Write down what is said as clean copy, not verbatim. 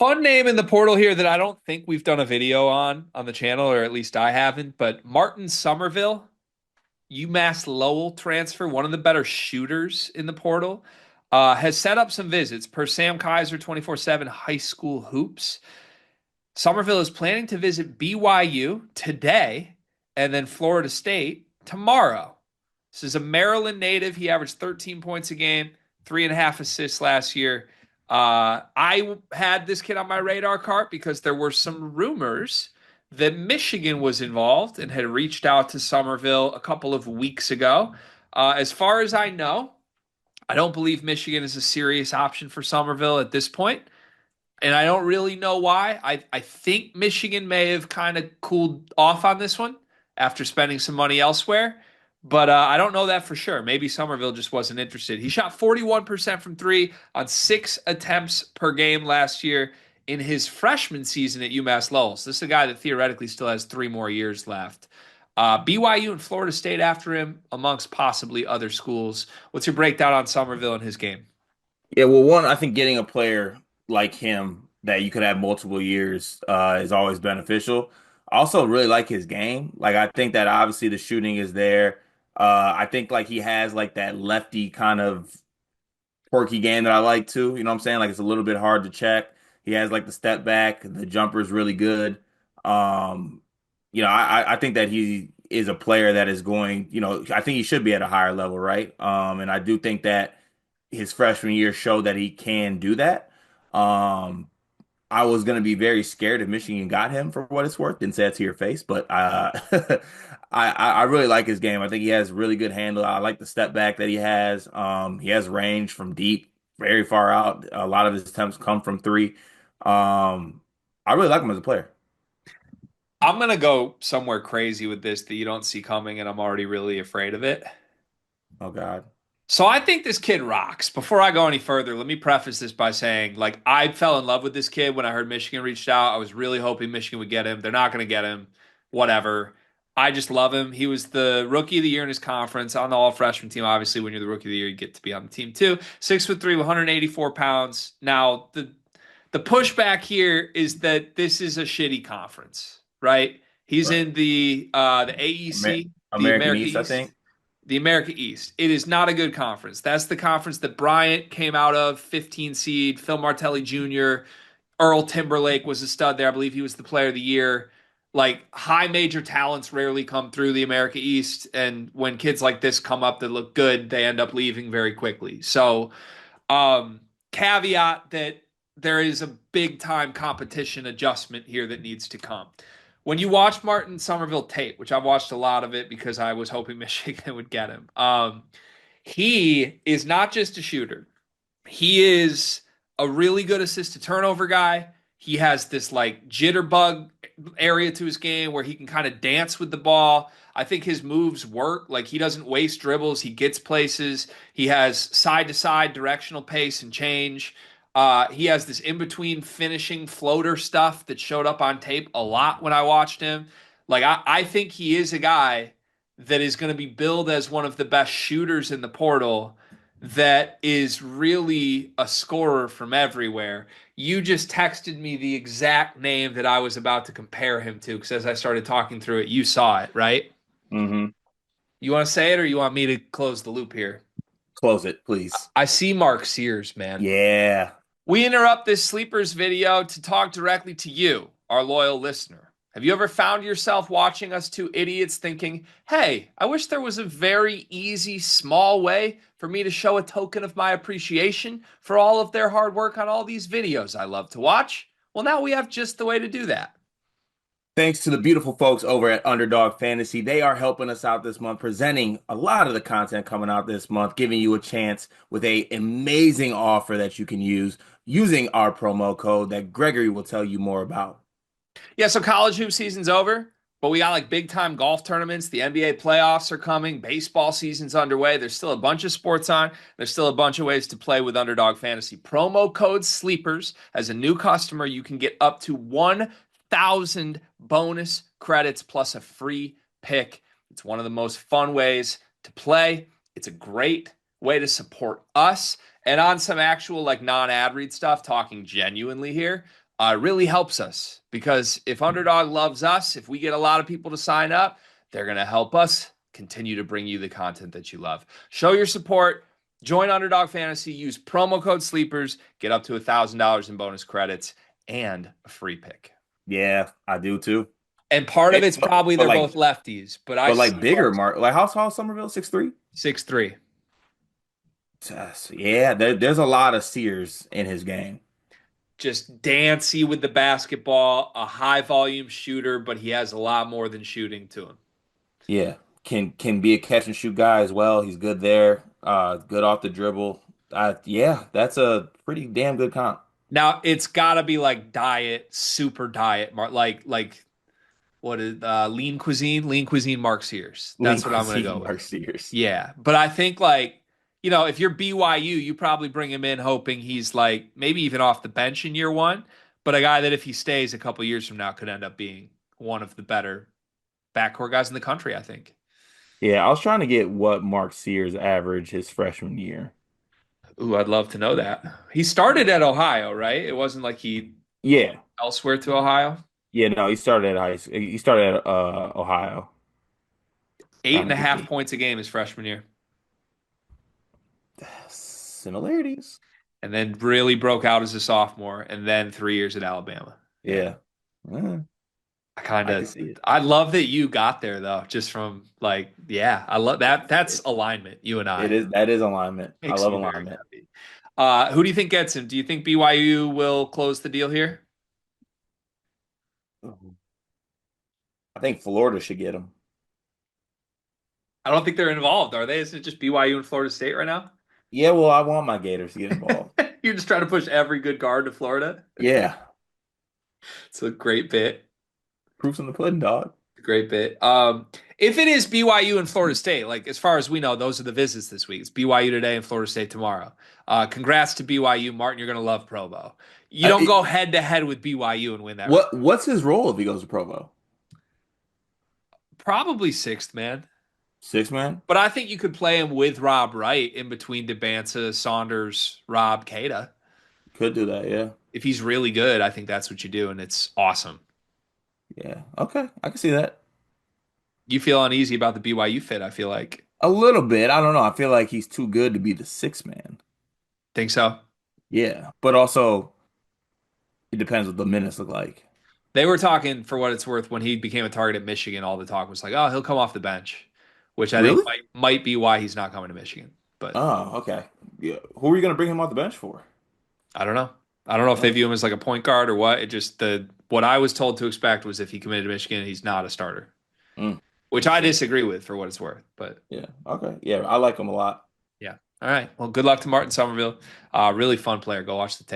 Fun name in the portal here that I don't think we've done a video on the channel, or at least I haven't, but Martin Sommerville, UMass Lowell transfer, one of the better shooters in the portal, has set up some visits per Sam Kaiser 24/7 High School Hoops. Somerville is planning to visit BYU today and then Florida State tomorrow. This is a Maryland native. He averaged 13 points a game, 3.5 assists last year. I had this kid on my radar cart because there were some rumors that Michigan was involved and had reached out to Somerville a couple of weeks ago. As far as I know, I don't believe Michigan is a serious option for Somerville at this point, and I don't really know why. I think Michigan may have kind of cooled off on this one after spending some money elsewhere, but I don't know that for sure. Maybe Somerville just wasn't interested. He shot 41% from three on 6 attempts per game last year in his freshman season at UMass Lowell. So this is a guy that theoretically still has 3 more years left. BYU and Florida State after him, amongst possibly other schools. What's your breakdown on Somerville and his game? Yeah, well, one, I think getting a player like him that you could have multiple years is always beneficial. I also really like his game. Like, I think that obviously the shooting is there. I think like he has like that lefty kind of quirky game that I like too. You know what I'm saying? Like it's a little bit hard to check. He has like the step back, the jumper is really good. Um, I think that he is a player that is going, I think he should be at a higher level, right? And I do think that his freshman year showed that he can do that. Um, I was going to be very scared if Michigan got him for what it's worth. Didn't say that to your face, but I really like his game. I think he has really good handle. I like the step back that he has. He has range from deep, very far out. A lot of his attempts come from three. I really like him as a player. I'm gonna go somewhere crazy with this that you don't see coming, and I'm already really afraid of it. Oh God. So I think this kid rocks. Before I go any further, let me preface this by saying, like, I fell in love with this kid when I heard Michigan reached out. I was really hoping Michigan would get him. They're not gonna get him. Whatever. I just love him. He was the rookie of the year in his conference on the all freshman team. Obviously, when you're the rookie of the year, you get to be on the team too. 6'3", 184 pounds. Now, the pushback here is that this is a shitty conference, right? He's Right. in the Amer AEC, the American America East, I East. think. The America East. It is not a good conference. That's the conference that Bryant came out of, 15 seed, Phil Martelli Jr., Earl Timberlake was a stud there. I believe he was the player of the year. Like, high major talents rarely come through the America East, and when kids like this come up that look good, they end up leaving very quickly. So, um, caveat that there is a big time competition adjustment here that needs to come. When you watch Martin Sommerville tape, which I've watched a lot of it because I was hoping Michigan would get him, he is not just a shooter. He is a really good assist to turnover guy. He has this like jitterbug area to his game where he can kind of dance with the ball. I think his moves work. Like, he doesn't waste dribbles. He gets places. He has side to side directional pace and change. He has this in between finishing floater stuff that showed up on tape a lot when I watched him. Like, I think he is a guy that is going to be billed as one of the best shooters in the portal, that is really a scorer from everywhere. You just texted me the exact name that I was about to compare him to, because as I started talking through it, you saw it, right? Hmm. You want to say it, or you want me to close the loop here? Close it, please. I see Mark Sears, man. Yeah. We interrupt this sleepers video to talk directly to you, our loyal listener. Have you ever found yourself watching us two idiots thinking, hey, I wish there was a very easy, small way for me to show a token of my appreciation for all of their hard work on all these videos I love to watch? Well, now we have just the way to do that. Thanks to the beautiful folks over at Underdog Fantasy. They are helping us out this month, presenting a lot of the content coming out this month, giving you a chance with a amazing offer that you can use using our promo code that Gregory will tell you more about. Yeah, so college hoop season's over, but we got like big time golf tournaments. The NBA playoffs are coming. Baseball season's underway. There's still a bunch of sports on. There's still a bunch of ways to play with Underdog Fantasy. Promo code SLEEPERS. As a new customer, you can get up to 1,000 bonus credits plus a free pick. It's one of the most fun ways to play. It's a great way to support us. And on some actual like non-ad read stuff, talking genuinely here, really helps us because if Underdog loves us, if we get a lot of people to sign up, they're going to help us continue to bring you the content that you love. Show your support. Join Underdog Fantasy. Use promo code Sleepers. Get up to $1,000 in bonus credits and a free pick. Yeah, I do too. And part of It, it's probably but they're like both lefties, but I but like see bigger Mark's Mark, like how tall is Somerville? 6'3"? 6'3". Yeah, there's a lot of Sears in his game. Just dancy with the basketball, a high volume shooter, but he has a lot more than shooting to him. Yeah, can be a catch and shoot guy as well. He's good there. Good off the dribble. Yeah, that's a pretty damn good comp. Now it's got to be like diet, super diet, like what is lean cuisine Mark Sears. Lean That's what I'm gonna cuisine, go with. Mark Sears. Yeah, but I think like if you're BYU, you probably bring him in hoping he's like maybe even off the bench in year one, but a guy that if he stays a couple years from now could end up being one of the better backcourt guys in the country. I think. Yeah, I was trying to get what Mark Sears averaged his freshman year. Ooh, I'd love to know that. He started at Ohio, right? It wasn't like he Yeah, elsewhere to Ohio. yeah, no, he started at high school. He started at Ohio. Eight Trying and to a get half the points a game his freshman year. similarities. And then really broke out as a sophomore, and then 3 years at Alabama. Yeah. Yeah, Eh, I kind I can of see it. I love that you got there though, just from like, yeah, I love that. That's It, alignment, you and it I. is that is alignment. I Makes love me very alignment. happy. Who do you think gets him? Do you think BYU will close the deal here? I think Florida should get him. I don't think they're involved, are they? Isn't it just BYU and Florida State right now? Yeah, well, I want my Gators to get involved. You're just trying to push every good guard to Florida. Yeah, It's a great bit. proofs in the pudding, dog. Great bit. If it is BYU and Florida State, like as far as we know, those are the visits this week. It's BYU today and Florida State tomorrow. Congrats to BYU, Martin. You're gonna love Provo. You don't It, go head to head with BYU and win that round. what's his role if he goes to Provo? Probably sixth, man. Six man? But I think you could play him with Rob Wright in between DeBanza, Saunders, Rob, Cada. Could do that, yeah. If he's really good, I think that's what you do, and it's awesome. Yeah. Okay. I can see that. You feel uneasy about the BYU fit, I feel like. A little bit. I don't know. I feel like he's too good to be the six man. Think so? Yeah. But also it depends what the minutes look like. They were talking for what it's worth when he became a target at Michigan. All the talk was like, "Oh, he'll come off the bench," which I think Really? might be why he's not coming to Michigan. But Oh, okay. Yeah. Who are you gonna bring him off the bench for? I don't know. I don't know if they Oh, view him as like a point guard or what. It just the what I was told to expect was if he committed to Michigan, he's not a starter, which I interesting. disagree with for what it's worth. But Yeah. Okay. Yeah, I like him a lot. yeah, all right. Well, good luck to Martin Sommerville. Really fun player. Go watch the tape.